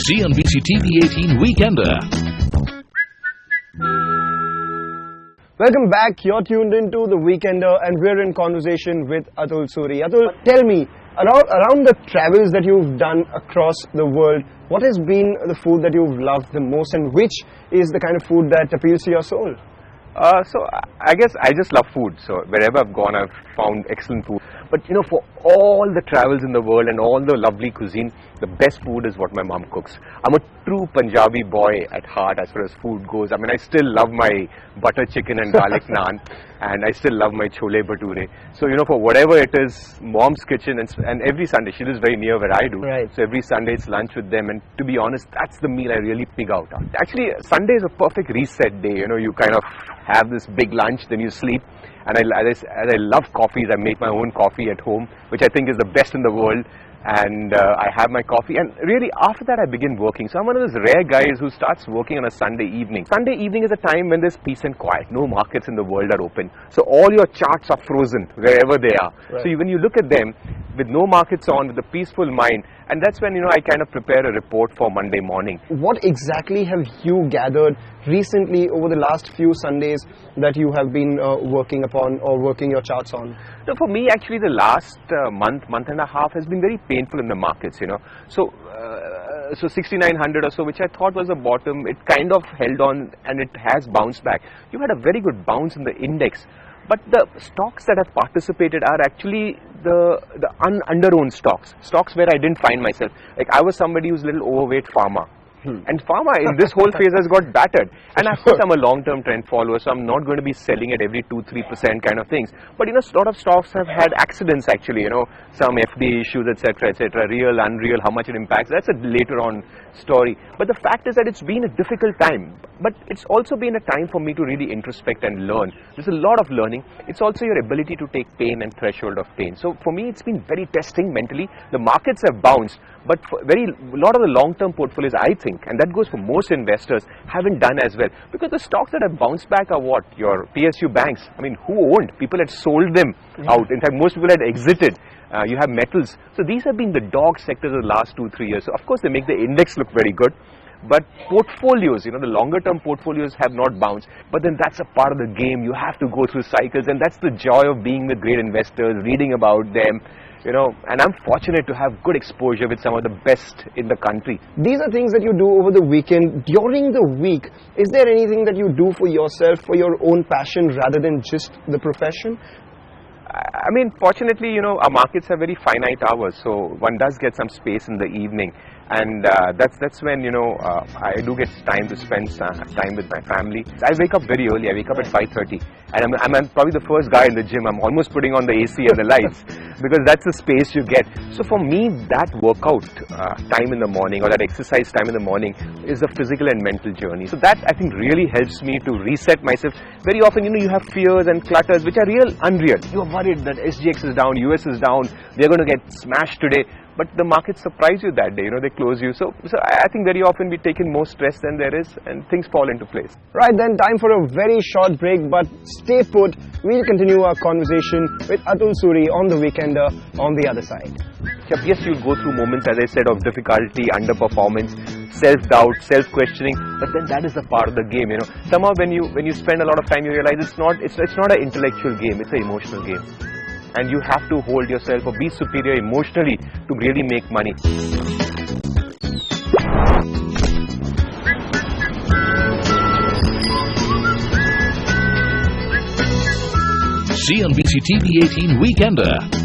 CNBC-TV18 Weekender. Welcome back. You're tuned into the Weekender and we're in conversation with Atul Suri. Atul, tell me, around the travels that you've done across the world, what has been the food that you've loved the most and which is the kind of food that appeals to your soul? So I guess I just love food. So wherever I've gone, I've found excellent food. But you know, for all the travels in the world and all the lovely cuisine, the best food is what my mom cooks. I'm a true Punjabi boy at heart as far as food goes. I mean, I still love my butter chicken and garlic naan, and I still love my chole bhature. So you know, for whatever it is, mom's kitchen, and every Sunday, she lives very near where I do. Right. So every Sunday it's lunch with them, and to be honest, that's the meal I really pig out on. Actually, Sunday is a perfect reset day. You know, you kind of have this big lunch, then you sleep. And as I love coffees, I make my own coffee at home, which I think is the best in the world. And I have my coffee, and really after that I begin working. So I'm one of those rare guys who starts working on a Sunday evening. Sunday evening is a time when there's peace and quiet. No markets in the world are open. So all your charts are frozen wherever they are. Right. So when you look at them with no markets on, with a peaceful mind, and that's when, you know, I kind of prepare a report for Monday morning. What exactly have you gathered recently over the last few Sundays that you have been working upon or working your charts on? So for me, actually, the last month and a half has been very painful in the markets, you know. So 6,900 or so, which I thought was the bottom, it kind of held on and it has bounced back. You had a very good bounce in the index. But the stocks that have participated are actually the under-owned stocks where I didn't find myself. Like I was somebody who's a little overweight pharma. And pharma in this whole phase has got battered. And of course I'm a long-term trend follower, so I'm not going to be selling at every 2-3% kind of things. But you know, a lot of stocks have had accidents actually, you know, some FDA issues, etc., real, unreal, how much it impacts. That's a later on story. But the fact is that it's been a difficult time. But it's also been a time for me to really introspect and learn. There's a lot of learning. It's also your ability to take pain and threshold of pain. So for me, it's been very testing mentally. The markets have bounced, but for a lot of the long-term portfolios, I think, and that goes for most investors, haven't done as well. Because the stocks that have bounced back are what? Your PSU banks. I mean, who owned? People had sold them out. In fact, most people had exited. You have metals. So these have been the dog sectors of the last 2-3 years. So of course, they make the index look very good. But portfolios, you know, the longer term portfolios have not bounced. But then that's a part of the game. You have to go through cycles, and that's the joy of being with great investors, reading about them, you know. And I'm fortunate to have good exposure with some of the best in the country. These are things that you do over the weekend. During the week, is there anything that you do for yourself, for your own passion, rather than just the profession? I mean, fortunately, you know, our markets have very finite hours, so one does get some space in the evening, and that's when, you know, I do get time to spend time with my family. I wake up very early. I wake up at 5:30, and I'm probably the first guy in the gym. I'm almost putting on the AC and the lights because that's the space you get. So for me, that workout time in the morning or that exercise time in the morning is a physical and mental journey. So that, I think, really helps me to reset myself. Very often, you know, you have fears and clutters which are real, unreal. You are worried that SGX is down, US is down, they're going to get smashed today. But the markets surprise you that day, you know, they close you. So I think very often we take in more stress than there is, and things fall into place. Right then, time for a very short break, but stay put. We'll continue our conversation with Atul Suri on the Weekender on the other side. Yes, you'll go through moments, as I said, of difficulty, underperformance, self-doubt, self-questioning, but then that is a part of the game, you know. Somehow when you spend a lot of time, you realize it's not an intellectual game, it's an emotional game. And you have to hold yourself or be superior emotionally to really make money. CNBC-TV18 Weekender.